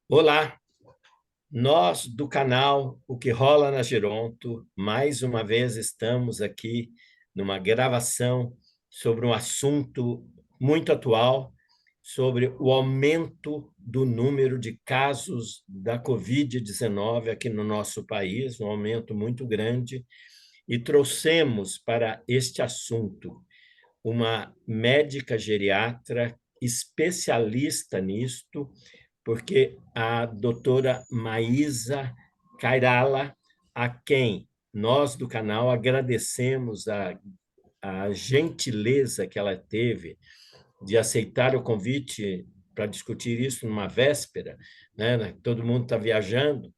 Olá, nós do canal O que Rola na Geronto, mais uma vez estamos aqui numa gravação sobre um assunto muito atual, sobre o aumento do número de casos da Covid-19 aqui no nosso país, um aumento muito grande, e trouxemos para este assunto uma médica geriatra especialista nisto, porque a doutora Maísa Kairala, a quem nós do canal agradecemos a gentileza que ela teve de aceitar o convite para discutir isso numa véspera, né? Todo mundo está viajando,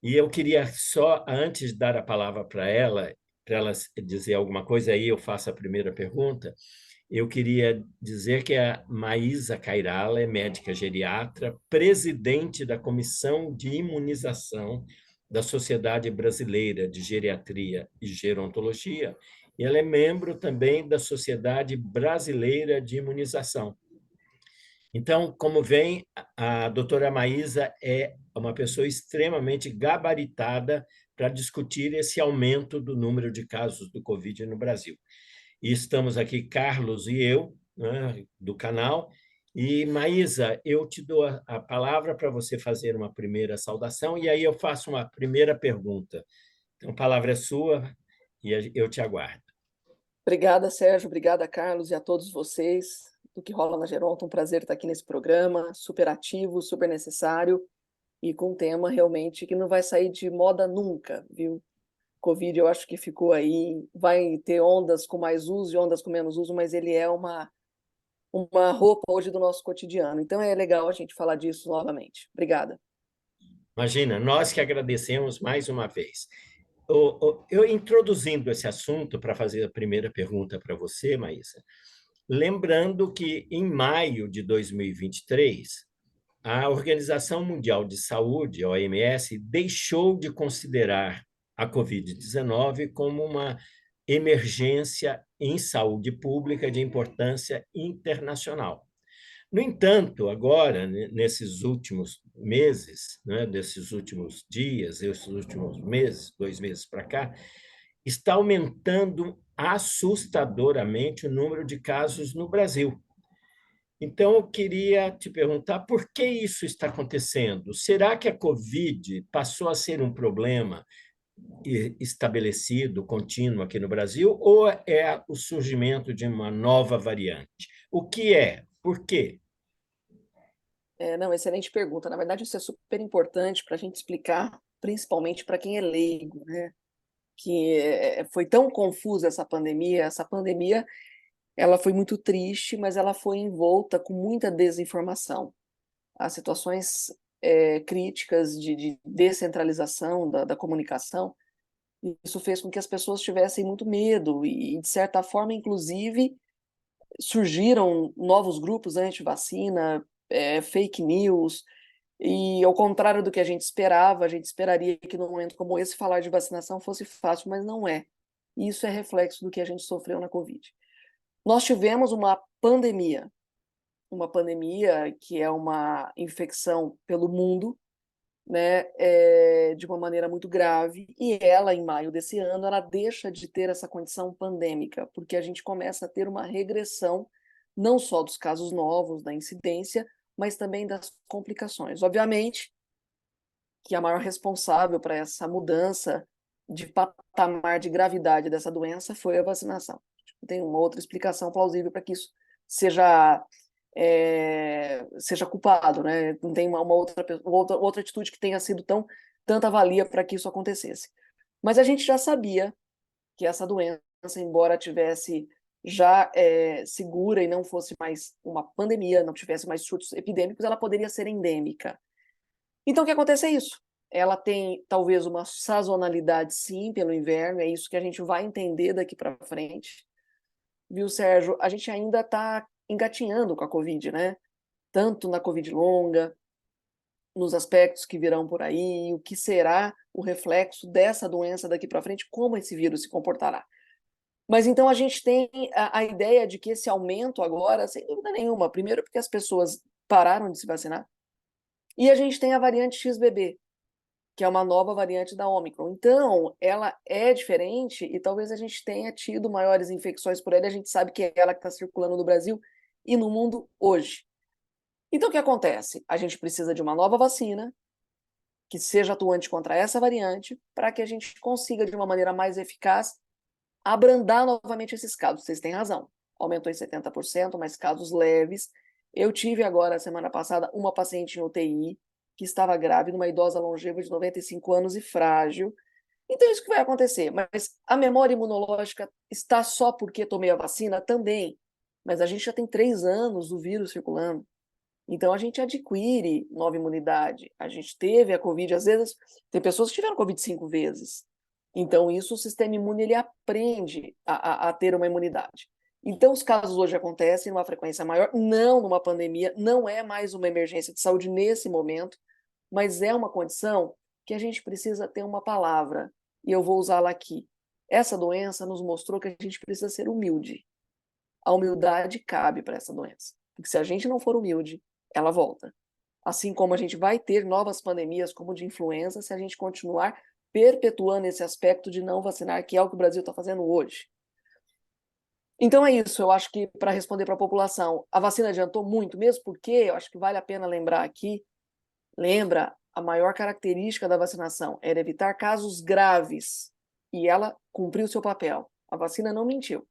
e eu queria só, antes de dar a palavra para ela dizer alguma coisa, aí eu faço a primeira pergunta. Eu queria dizer que a Maísa Kairala é médica geriatra, presidente da Comissão de Imunização da Sociedade Brasileira de Geriatria e Gerontologia, e ela é membro também da Sociedade Brasileira de Imunização. Então, como vem, a doutora Maísa é uma pessoa extremamente gabaritada para discutir esse aumento do número de casos do Covid no Brasil. E estamos aqui, Carlos e eu, né, do canal. E, Maísa, eu te dou a palavra para você fazer uma primeira saudação, e aí eu faço uma primeira pergunta. Então, a palavra é sua e eu te aguardo. Obrigada, Sérgio. Obrigada, Carlos, e a todos vocês do que rola na Geronto. Um prazer estar aqui nesse programa, super ativo, super necessário, e com um tema realmente que não vai sair de moda nunca, viu? Covid, eu acho que ficou aí, vai ter ondas com mais uso e ondas com menos uso, mas ele é uma roupa hoje do nosso cotidiano. Então é legal a gente falar disso novamente. Obrigada. Imagina, nós que agradecemos mais uma vez. Eu introduzindo esse assunto para fazer a primeira pergunta para você, Maísa, lembrando que em maio de 2023, a Organização Mundial de Saúde, a OMS, deixou de considerar a Covid-19 como uma emergência em saúde pública de importância internacional. No entanto, agora, nesses últimos meses, né, desses últimos dias, esses últimos meses, 2 meses para cá, está aumentando assustadoramente o número de casos no Brasil. Então, eu queria te perguntar por que isso está acontecendo? Será que a Covid passou a ser um problema estabelecido, contínuo aqui no Brasil, ou é o surgimento de uma nova variante? O que é? Por quê? Não, excelente pergunta. Na verdade, isso é super importante para a gente explicar, principalmente para quem é leigo, né? Que foi tão confusa essa pandemia. Essa pandemia, ela foi muito triste, mas ela foi envolta com muita desinformação. As situações críticas de descentralização da comunicação, isso fez com que as pessoas tivessem muito medo e, de certa forma, inclusive, surgiram novos grupos anti-vacina, fake news, e ao contrário do que a gente esperava, a gente esperaria que num momento como esse falar de vacinação fosse fácil, mas não é. Isso é reflexo do que a gente sofreu na Covid. Nós tivemos uma pandemia que é uma infecção pelo mundo, né, de uma maneira muito grave, e ela, em maio desse ano, ela deixa de ter essa condição pandêmica, porque a gente começa a ter uma regressão, não só dos casos novos, da incidência, mas também das complicações. Obviamente que a maior responsável para essa mudança de patamar de gravidade dessa doença foi a vacinação. Tem uma outra explicação plausível para que isso seja culpado, né? Não tem uma outra atitude que tenha sido tanta valia para que isso acontecesse. Mas a gente já sabia que essa doença, embora tivesse já segura e não fosse mais uma pandemia, não tivesse mais surtos epidêmicos, ela poderia ser endêmica. Então, o que acontece é isso. Ela tem talvez uma sazonalidade, sim, pelo inverno, é isso que a gente vai entender daqui para frente. Viu, Sérgio? A gente ainda está engatinhando com a Covid, né? Tanto na Covid longa, nos aspectos que virão por aí, o que será o reflexo dessa doença daqui para frente, como esse vírus se comportará. Mas então a gente tem a ideia de que esse aumento agora, sem dúvida nenhuma, primeiro porque as pessoas pararam de se vacinar, e a gente tem a variante XBB, que é uma nova variante da Omicron. Então, ela é diferente e talvez a gente tenha tido maiores infecções por ela, a gente sabe que é ela que está circulando no Brasil e no mundo hoje. Então, o que acontece? A gente precisa de uma nova vacina que seja atuante contra essa variante, para que a gente consiga, de uma maneira mais eficaz, abrandar novamente esses casos. Vocês têm razão. Aumentou em 70%, mas casos leves. Eu tive agora, semana passada, uma paciente em UTI que estava grávida, uma idosa longeva de 95 anos e frágil. Então, é isso que vai acontecer. Mas a memória imunológica está só porque tomei a vacina? Também. Mas a gente já tem 3 anos do vírus circulando. Então, a gente adquire nova imunidade. A gente teve a Covid, às vezes, tem pessoas que tiveram Covid 5 vezes. Então, isso o sistema imune ele aprende a ter uma imunidade. Então, os casos hoje acontecem numa frequência maior, não numa pandemia, não é mais uma emergência de saúde nesse momento, mas é uma condição que a gente precisa ter uma palavra, e eu vou usá-la aqui. Essa doença nos mostrou que a gente precisa ser humilde. A humildade cabe para essa doença. Porque se a gente não for humilde, ela volta. Assim como a gente vai ter novas pandemias, como de influenza, se a gente continuar perpetuando esse aspecto de não vacinar, que é o que o Brasil está fazendo hoje. Então é isso, eu acho que para responder para a população, a vacina adiantou muito, mesmo porque eu acho que vale a pena lembrar aqui, lembra, a maior característica da vacinação era evitar casos graves, e ela cumpriu seu papel. A vacina não mentiu.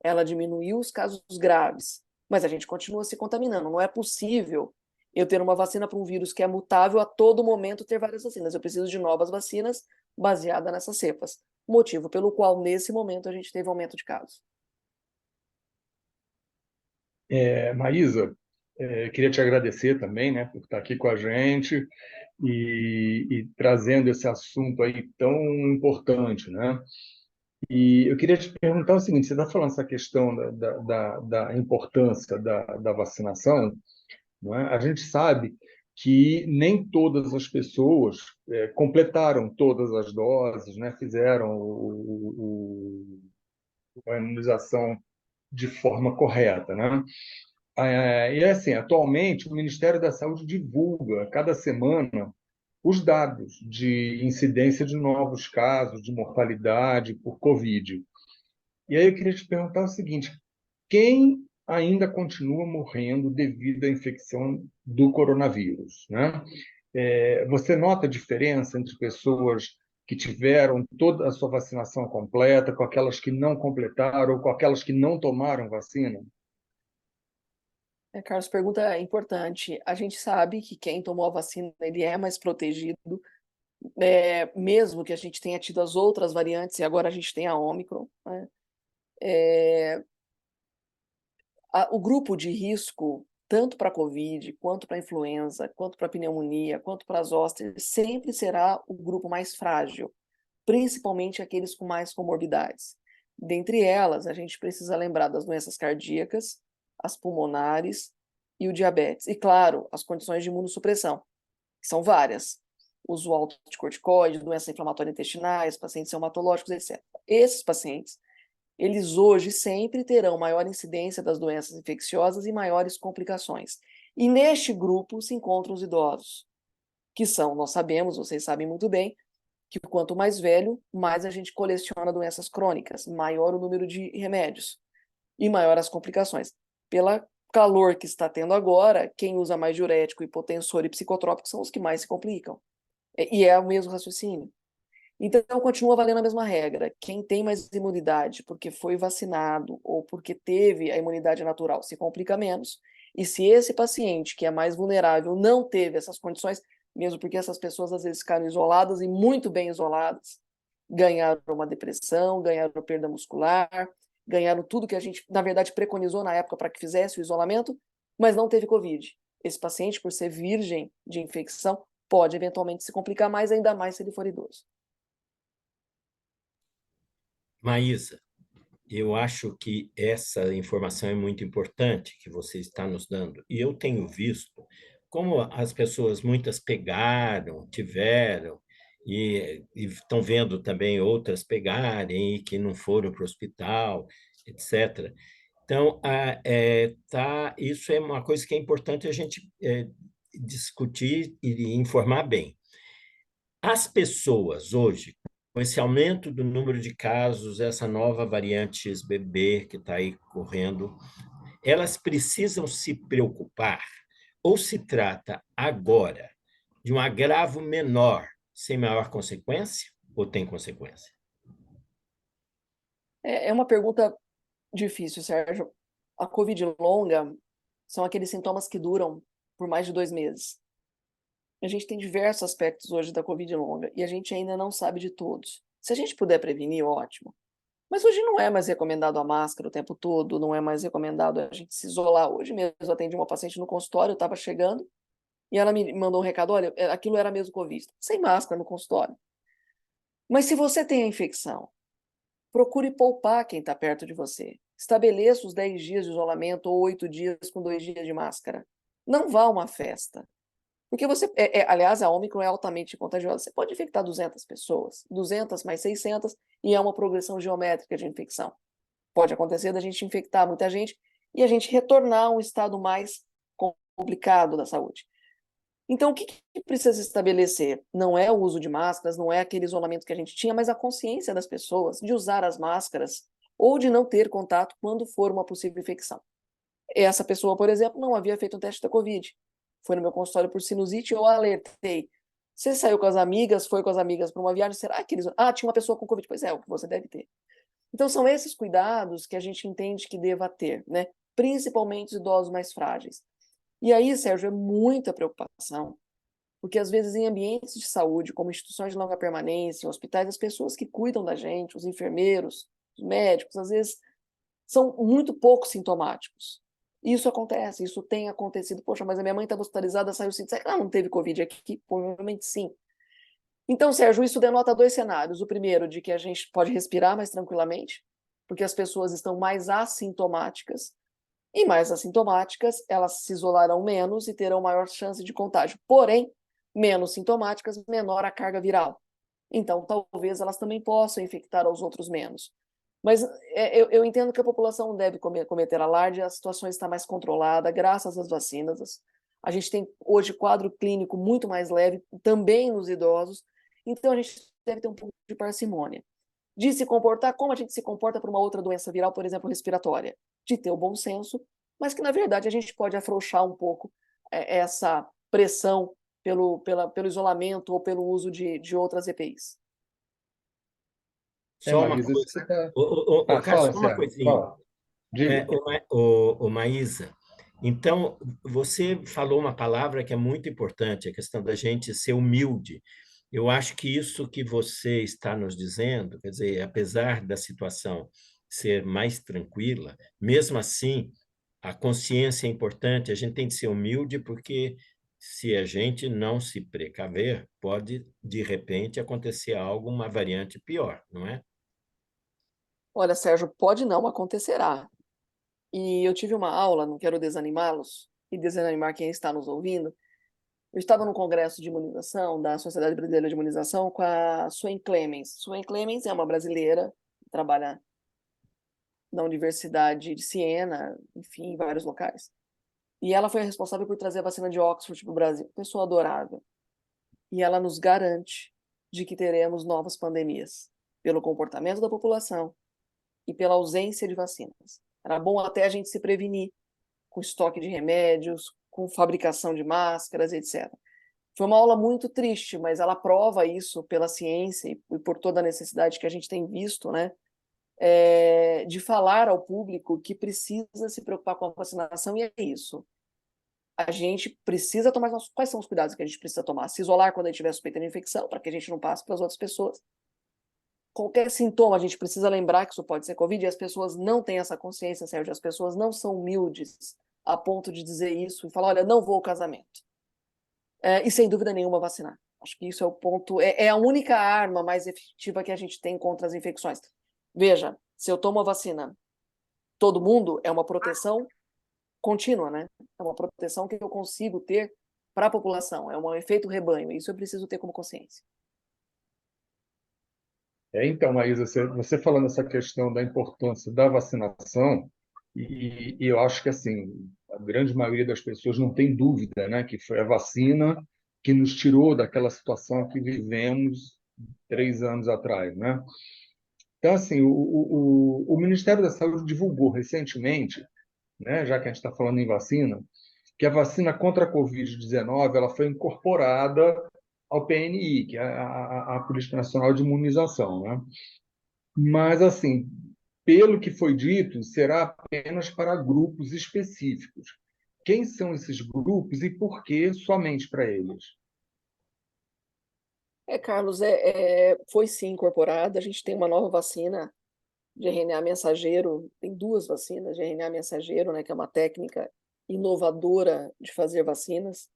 Ela diminuiu os casos graves, mas a gente continua se contaminando. Não é possível eu ter uma vacina para um vírus que é mutável a todo momento ter várias vacinas. Eu preciso de novas vacinas baseadas nessas cepas. Motivo pelo qual, nesse momento, a gente teve aumento de casos. Maísa, queria te agradecer também, né, por estar aqui com a gente e trazendo esse assunto aí tão importante, né? E eu queria te perguntar o seguinte: você está falando essa questão da importância da vacinação, não é? A gente sabe que nem todas as pessoas completaram todas as doses, né? Fizeram a imunização de forma correta, né? E assim, atualmente o Ministério da Saúde divulga cada semana os dados de incidência de novos casos de mortalidade por Covid. E aí eu queria te perguntar o seguinte: quem ainda continua morrendo devido à infecção do coronavírus, né? Você nota a diferença entre pessoas que tiveram toda a sua vacinação completa, com aquelas que não completaram, ou com aquelas que não tomaram vacina? Carlos, pergunta importante. A gente sabe que quem tomou a vacina ele é mais protegido, mesmo que a gente tenha tido as outras variantes e agora a gente tem a Omicron, né? O grupo de risco, tanto para a Covid, quanto para a influenza, quanto para a pneumonia, quanto para as hóspedes, sempre será o grupo mais frágil, principalmente aqueles com mais comorbidades. Dentre elas, a gente precisa lembrar das doenças cardíacas, as pulmonares e o diabetes. E, claro, as condições de imunossupressão, que são várias. Uso alto de corticoides, doenças inflamatórias intestinais, pacientes reumatológicos, etc. Esses pacientes eles hoje sempre terão maior incidência das doenças infecciosas e maiores complicações. E neste grupo se encontram os idosos, que são, nós sabemos, vocês sabem muito bem, que quanto mais velho, mais a gente coleciona doenças crônicas, maior o número de remédios e maior as complicações. Pela calor que está tendo agora, quem usa mais diurético, hipotensor e psicotrópico são os que mais se complicam. E é o mesmo raciocínio. Então, continua valendo a mesma regra. Quem tem mais imunidade porque foi vacinado ou porque teve a imunidade natural se complica menos. E se esse paciente, que é mais vulnerável, não teve essas condições, mesmo porque essas pessoas às vezes ficaram isoladas e muito bem isoladas, ganharam uma depressão, ganharam perda muscular, ganharam tudo que a gente, na verdade, preconizou na época para que fizesse o isolamento, mas não teve Covid. Esse paciente, por ser virgem de infecção, pode eventualmente se complicar mais, ainda mais se ele for idoso. Maísa, eu acho que essa informação é muito importante que você está nos dando. E eu tenho visto como as pessoas, muitas pegaram, tiveram, e estão vendo também outras pegarem e que não foram para o hospital, etc. Então, isso é uma coisa que é importante a gente discutir e informar bem. As pessoas hoje, com esse aumento do número de casos, essa nova variante XBB que está aí correndo, elas precisam se preocupar ou se trata agora de um agravo menor, sem maior consequência, ou tem consequência? É uma pergunta difícil, Sérgio. A Covid longa são aqueles sintomas que duram por mais de 2 meses. A gente tem diversos aspectos hoje da Covid longa e a gente ainda não sabe de todos. Se a gente puder prevenir, ótimo. Mas hoje não é mais recomendado a máscara o tempo todo, não é mais recomendado a gente se isolar. Hoje mesmo eu atendi uma paciente no consultório, eu estava chegando, e ela me mandou um recado, olha, aquilo era mesmo Covid, sem máscara no consultório. Mas se você tem a infecção, procure poupar quem está perto de você. Estabeleça os 10 dias de isolamento ou 8 dias com 2 dias de máscara. Não vá a uma festa. Porque você, aliás, a Ômicron é altamente contagiosa. Você pode infectar 200 pessoas, 200 mais 600, e é uma progressão geométrica de infecção. Pode acontecer da gente infectar muita gente e a gente retornar a um estado mais complicado da saúde. Então, o que precisa estabelecer? Não é o uso de máscaras, não é aquele isolamento que a gente tinha, mas a consciência das pessoas de usar as máscaras ou de não ter contato quando for uma possível infecção. Essa pessoa, por exemplo, não havia feito um teste da Covid. Foi no meu consultório por sinusite, eu alertei. Você saiu com as amigas, foi com as amigas para uma viagem, será que eles... Ah, tinha uma pessoa com Covid. Pois é, o que você deve ter. Então, são esses cuidados que a gente entende que deva ter, né? Principalmente os idosos mais frágeis. E aí, Sérgio, é muita preocupação, porque às vezes em ambientes de saúde, como instituições de longa permanência, hospitais, as pessoas que cuidam da gente, os enfermeiros, os médicos, às vezes são muito pouco sintomáticos. Isso acontece, isso tem acontecido. Poxa, mas a minha mãe estava hospitalizada, saiu assim, ela não teve Covid aqui? Provavelmente sim. Então, Sérgio, isso denota 2 cenários. O primeiro, de que a gente pode respirar mais tranquilamente, porque as pessoas estão mais assintomáticas, e mais assintomáticas, elas se isolarão menos e terão maior chance de contágio. Porém, menos sintomáticas, menor a carga viral. Então, talvez elas também possam infectar aos outros menos. Mas eu entendo que a população não deve cometer alarde, a situação está mais controlada, graças às vacinas. A gente tem hoje quadro clínico muito mais leve, também nos idosos, então a gente deve ter um pouco de parcimônia. De se comportar como a gente se comporta para uma outra doença viral, por exemplo, respiratória. De ter o bom senso, mas que, na verdade, a gente pode afrouxar um pouco essa pressão pelo isolamento ou pelo uso de outras EPIs. Só uma Marisa, isso coisa. que você está... Cássio, Fala, só uma Sérgio, coisinha. fala. Diga. Maísa, então, você falou uma palavra que é muito importante, a questão da gente ser humilde. Eu acho que isso que você está nos dizendo, quer dizer, apesar da situação ser mais tranquila, mesmo assim, a consciência é importante, a gente tem que ser humilde, porque se a gente não se precaver, pode, de repente, acontecer algo, uma variante pior, não é? Olha, Sérgio, pode não, acontecerá. E eu tive uma aula, não quero desanimá-los e desanimar quem está nos ouvindo. Eu estava no congresso de imunização da Sociedade Brasileira de Imunização com a Suen Clemens. Suen Clemens é uma brasileira que trabalha na Universidade de Siena, enfim, em vários locais. E ela foi a responsável por trazer a vacina de Oxford para o Brasil. Pessoa adorável. E ela nos garante de que teremos novas pandemias, pelo comportamento da população e pela ausência de vacinas. Era bom até a gente se prevenir com estoque de remédios, com fabricação de máscaras, etc. Foi uma aula muito triste, mas ela prova isso pela ciência e por toda a necessidade que a gente tem visto, né? De falar ao público que precisa se preocupar com a vacinação, e é isso. A gente precisa tomar... Quais são os cuidados que a gente precisa tomar? Se isolar quando a gente tiver suspeita de infecção, para que a gente não passe para as outras pessoas. Qualquer sintoma, a gente precisa lembrar que isso pode ser Covid, e as pessoas não têm essa consciência, Sérgio, as pessoas não são humildes a ponto de dizer isso e falar, olha, não vou ao casamento. E sem dúvida nenhuma vacinar. Acho que isso é o ponto, é a única arma mais efetiva que a gente tem contra as infecções. Veja, se eu tomo a vacina, todo mundo, é uma proteção contínua, né? É uma proteção que eu consigo ter para a população, é um efeito rebanho, isso eu preciso ter como consciência. Então, Maísa, você falando essa questão da importância da vacinação, e eu acho que assim, a grande maioria das pessoas não tem dúvida, né, que foi a vacina que nos tirou daquela situação que vivemos 3 anos atrás, né? Então, assim, o Ministério da Saúde divulgou recentemente, né, já que a gente está falando em vacina, que a vacina contra a Covid-19 ela foi incorporada ao PNI, que é a Política Nacional de Imunização, né? Mas, assim, pelo que foi dito, será apenas para grupos específicos. Quem são esses grupos e por que somente para eles? Carlos, foi sim incorporada. A gente tem uma nova vacina de RNA mensageiro, tem duas vacinas de RNA mensageiro, né, que é uma técnica inovadora de fazer vacinas,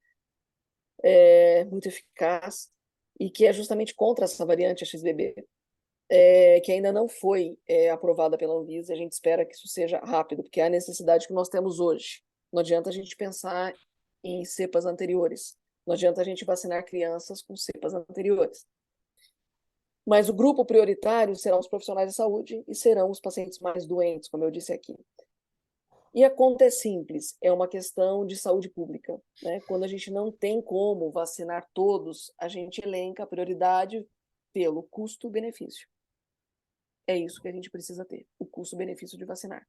muito eficaz, e que é justamente contra essa variante XBB, que ainda não foi aprovada pela Anvisa. A gente espera que isso seja rápido, porque é a necessidade que nós temos hoje. Não adianta a gente pensar em cepas anteriores. Não adianta a gente vacinar crianças com cepas anteriores. Mas o grupo prioritário serão os profissionais de saúde e serão os pacientes mais doentes, como eu disse aqui. E a conta é simples, é uma questão de saúde pública, né? Quando a gente não tem como vacinar todos, a gente elenca a prioridade pelo custo-benefício. É isso que a gente precisa ter, o custo-benefício de vacinar.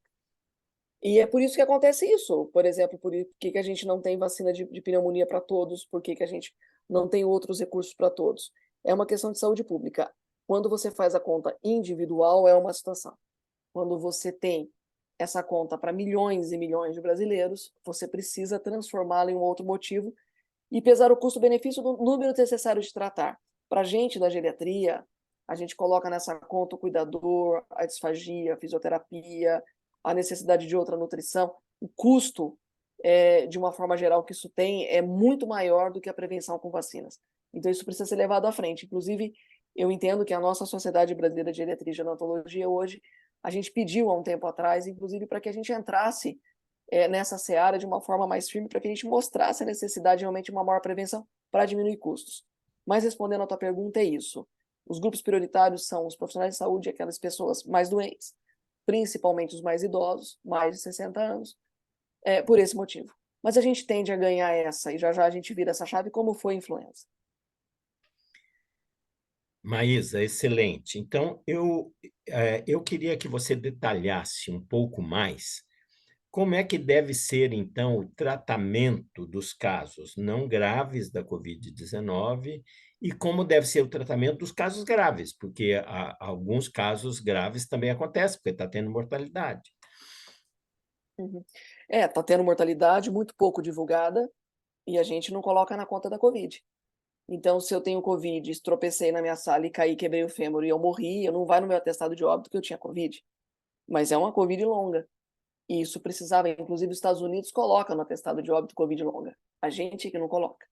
E é por isso que acontece isso. Por exemplo, por que a gente não tem vacina de pneumonia para todos, por que a gente não tem outros recursos para todos. É uma questão de saúde pública. Quando você faz a conta individual, é uma situação. Quando você tem essa conta para milhões e milhões de brasileiros, você precisa transformá-la em um outro motivo e pesar o custo-benefício do número necessário de tratar. Para a gente da geriatria, a gente coloca nessa conta o cuidador, a disfagia, a fisioterapia, a necessidade de outra nutrição. O custo, de uma forma geral, que isso tem é muito maior do que a prevenção com vacinas. Então, isso precisa ser levado à frente. Inclusive, eu entendo que a nossa Sociedade Brasileira de Geriatria e Gerontologia, hoje, a gente pediu há um tempo atrás, inclusive, para que a gente entrasse nessa seara de uma forma mais firme, para que a gente mostrasse a necessidade realmente de uma maior prevenção para diminuir custos. Mas, respondendo a tua pergunta, é isso. Os grupos prioritários são os profissionais de saúde, aquelas pessoas mais doentes, principalmente os mais idosos, mais de 60 anos, por esse motivo. Mas a gente tende a ganhar essa, e já já a gente vira essa chave, como foi a influenza. Maísa, excelente. Então, eu queria que você detalhasse um pouco mais como é que deve ser, então, o tratamento dos casos não graves da Covid-19 e como deve ser o tratamento dos casos graves, porque alguns casos graves também acontecem, porque está tendo mortalidade. Uhum. Tá tendo mortalidade muito pouco divulgada e a gente não coloca na conta da Covid. Então, se eu tenho Covid, tropecei na minha sala e caí, quebrei o fêmur e eu morri, eu não vai no meu atestado de óbito que eu tinha Covid. Mas é uma Covid longa. E isso precisava, inclusive os Estados Unidos coloca no atestado de óbito Covid longa. A gente que não coloca.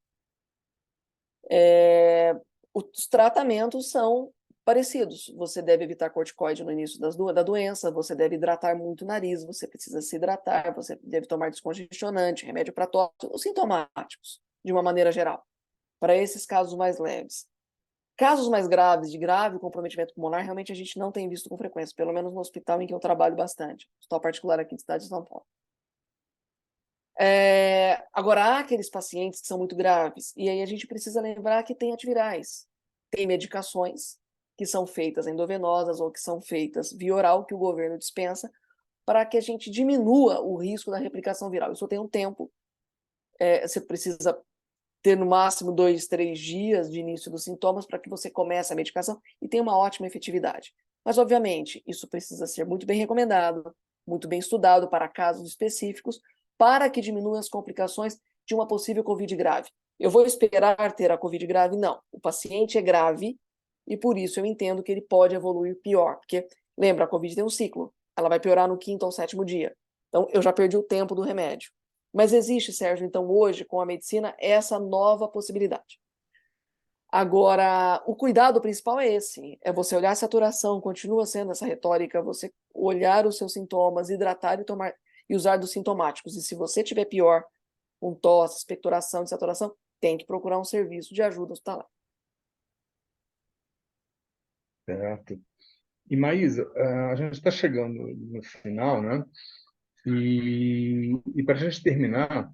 Os tratamentos são parecidos. Você deve evitar corticoide no início da doença, você deve hidratar muito o nariz, você precisa se hidratar, você deve tomar descongestionante, remédio para tosse, os sintomáticos, de uma maneira geral, para esses casos mais leves. Casos mais graves, de grave comprometimento pulmonar, realmente a gente não tem visto com frequência, pelo menos no hospital em que eu trabalho bastante, hospital particular aqui da cidade de São Paulo. Agora, há aqueles pacientes que são muito graves, e aí a gente precisa lembrar que tem antivirais, tem medicações que são feitas endovenosas ou que são feitas via oral, que o governo dispensa, para que a gente diminua o risco da replicação viral. Isso tem um tempo, você precisa ter no máximo 2, 3 dias de início dos sintomas para que você comece a medicação e tenha uma ótima efetividade. Mas, obviamente, isso precisa ser muito bem recomendado, muito bem estudado para casos específicos, para que diminua as complicações de uma possível Covid grave. Eu vou esperar ter a Covid grave? Não. O paciente é grave e, por isso, eu entendo que ele pode evoluir pior. Porque, lembra, a Covid tem um ciclo. Ela vai piorar no 5º ou 7º dia. Então, eu já perdi o tempo do remédio. Mas existe, Sérgio, então, hoje, com a medicina, essa nova possibilidade. Agora, o cuidado principal é esse, é você olhar a saturação, continua sendo essa retórica, você olhar os seus sintomas, hidratar e usar dos sintomáticos. E se você tiver pior, com tosse, expectoração, desaturação, tem que procurar um serviço de ajuda hospitalar. Certo. E, Maísa, a gente está chegando no final, né? E para a gente terminar,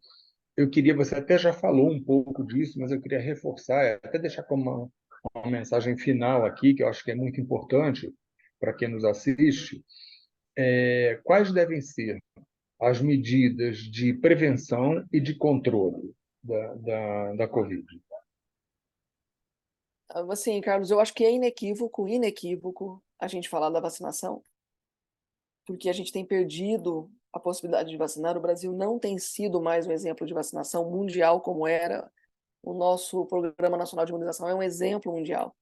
eu queria, você até já falou um pouco disso, mas eu queria reforçar, até deixar como uma mensagem final aqui, que eu acho que é muito importante para quem nos assiste. Quais devem ser as medidas de prevenção e de controle da Covid? Assim, Carlos, eu acho que é inequívoco a gente falar da vacinação, porque a gente tem perdido a possibilidade de vacinar. O Brasil não tem sido mais um exemplo de vacinação mundial como era. O nosso Programa Nacional de Imunização é um exemplo mundial.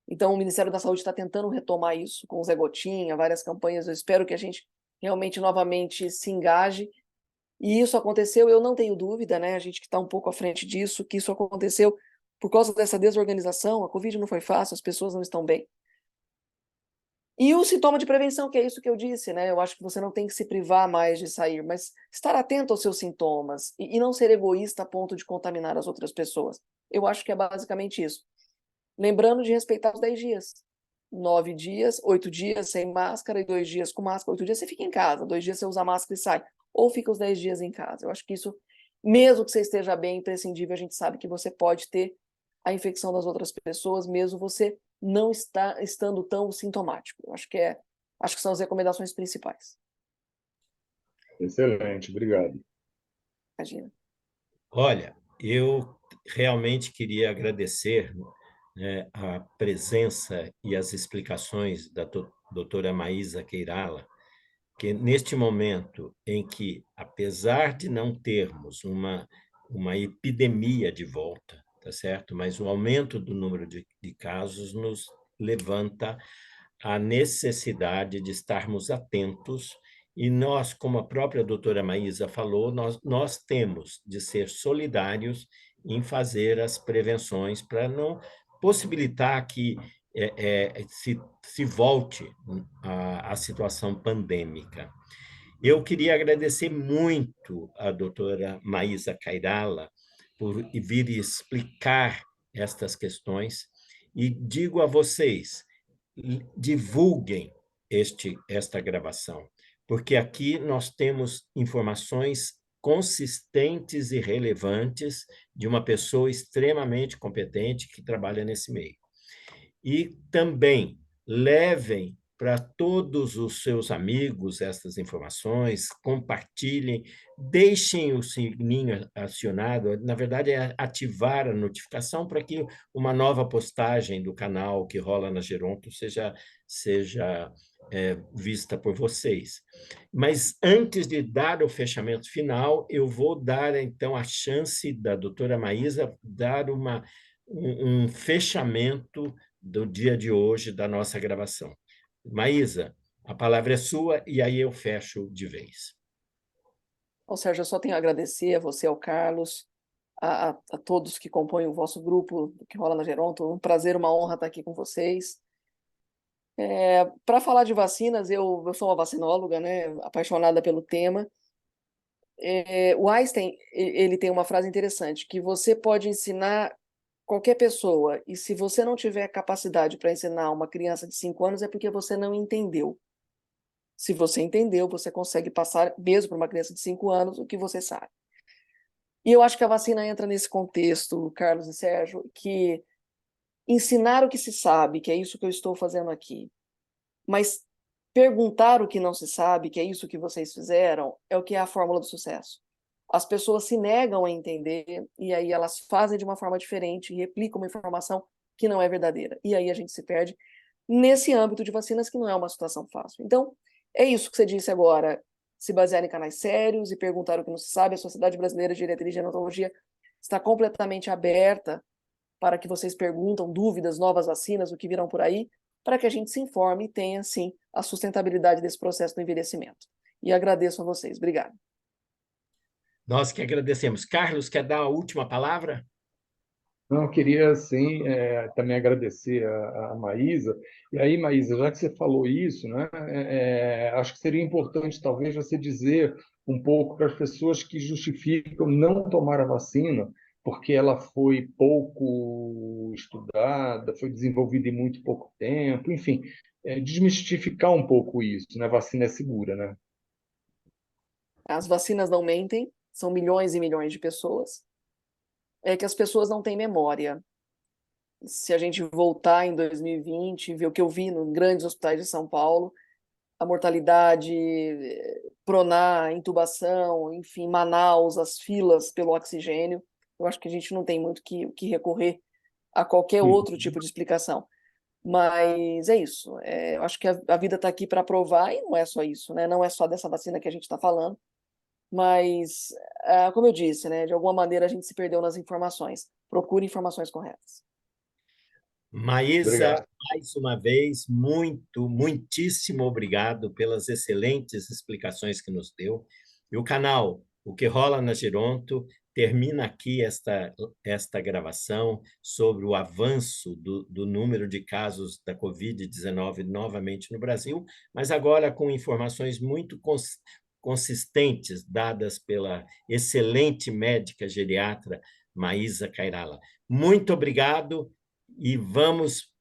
Então, o Ministério da Saúde está tentando retomar isso com o Zé Gotinha, várias campanhas. Eu espero que a gente realmente novamente se engaje. E isso aconteceu, eu não tenho dúvida, né? A gente que está um pouco à frente disso, que isso aconteceu por causa dessa desorganização. A Covid não foi fácil, as pessoas não estão bem. E o sintoma de prevenção, que é isso que eu disse, né? Eu acho que você não tem que se privar mais de sair, mas estar atento aos seus sintomas e não ser egoísta a ponto de contaminar as outras pessoas. Eu acho que é basicamente isso. Lembrando de respeitar os 10 dias. 9 dias, 8 dias sem máscara e 2 dias com máscara. 8 dias você fica em casa, 2 dias você usa máscara e sai. Ou fica os 10 dias em casa. Eu acho que isso, mesmo que você esteja bem, imprescindível, a gente sabe que você pode ter a infecção das outras pessoas, mesmo você não estando tão sintomático. Eu acho que são as recomendações principais. Excelente, obrigado. Imagina. Olha, eu realmente queria agradecer, né, a presença e as explicações da doutora Maísa Queirala, que neste momento em que, apesar de não termos uma epidemia de volta, tá certo? Mas o aumento do número de casos nos levanta a necessidade de estarmos atentos e nós, como a própria doutora Maísa falou, nós temos de ser solidários em fazer as prevenções para não possibilitar que se volte a situação pandêmica. Eu queria agradecer muito a doutora Maísa Cairala por vir explicar estas questões e digo a vocês, divulguem esta gravação, porque aqui nós temos informações consistentes e relevantes de uma pessoa extremamente competente que trabalha nesse meio. E também levem para todos os seus amigos essas informações, compartilhem, deixem o sininho acionado, na verdade é ativar a notificação para que uma nova postagem do canal que rola na Geronto seja vista por vocês. Mas antes de dar o fechamento final, eu vou dar então a chance da doutora Maísa dar um fechamento do dia de hoje da nossa gravação. Maísa, a palavra é sua e aí eu fecho de vez. Bom, Sérgio, eu só tenho a agradecer a você, ao Carlos, a todos que compõem o vosso grupo que rola na Geronto. Um prazer, uma honra estar aqui com vocês. Para falar de vacinas, eu sou uma vacinóloga, né, apaixonada pelo tema. O Einstein, ele tem uma frase interessante, que você pode ensinar qualquer pessoa, e se você não tiver capacidade para ensinar uma criança de 5 anos, é porque você não entendeu. Se você entendeu, você consegue passar, mesmo para uma criança de 5 anos, o que você sabe. E eu acho que a vacina entra nesse contexto, Carlos e Sérgio, que ensinar o que se sabe, que é isso que eu estou fazendo aqui, mas perguntar o que não se sabe, que é isso que vocês fizeram, é o que é a fórmula do sucesso. As pessoas se negam a entender e aí elas fazem de uma forma diferente e replicam uma informação que não é verdadeira. E aí a gente se perde nesse âmbito de vacinas que não é uma situação fácil. Então, é isso que você disse agora, se basear em canais sérios e perguntar o que não se sabe. A Sociedade Brasileira de Geriatria e Gerontologia está completamente aberta para que vocês perguntam dúvidas, novas vacinas, o que virão por aí, para que a gente se informe e tenha, sim, a sustentabilidade desse processo do envelhecimento. E agradeço a vocês. Obrigada. Nós que agradecemos. Carlos, quer dar a última palavra? Não, eu queria, sim, também agradecer a Maísa. E aí, Maísa, já que você falou isso, né, acho que seria importante, talvez, você dizer um pouco para as pessoas que justificam não tomar a vacina, porque ela foi pouco estudada, foi desenvolvida em muito pouco tempo, enfim, desmistificar um pouco isso, né? A vacina é segura, né? As vacinas não mentem, são milhões e milhões de pessoas. É que as pessoas não têm memória. Se a gente voltar em 2020 e ver o que eu vi nos grandes hospitais de São Paulo, a mortalidade, pronar, intubação, enfim, Manaus, as filas pelo oxigênio, eu acho que a gente não tem muito que recorrer a qualquer outro tipo de explicação. Mas é isso. Eu acho que a vida está aqui para provar, e não é só isso, né? Não é só dessa vacina que a gente está falando, mas, como eu disse, né? De alguma maneira a gente se perdeu nas informações. Procure informações corretas. Maísa, Obrigado. mais uma vez, muitíssimo obrigado pelas excelentes explicações que nos deu. E o canal O que Rola na Geronto termina aqui esta gravação sobre o avanço do número de casos da Covid-19 novamente no Brasil, mas agora com informações muito consistentes dadas pela excelente médica geriatra Maísa Cairala. Muito obrigado e vamos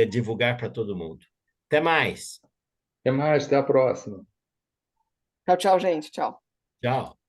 divulgar para todo mundo. Até mais. Até mais, até a próxima. Tchau, tchau, gente. Tchau. Tchau.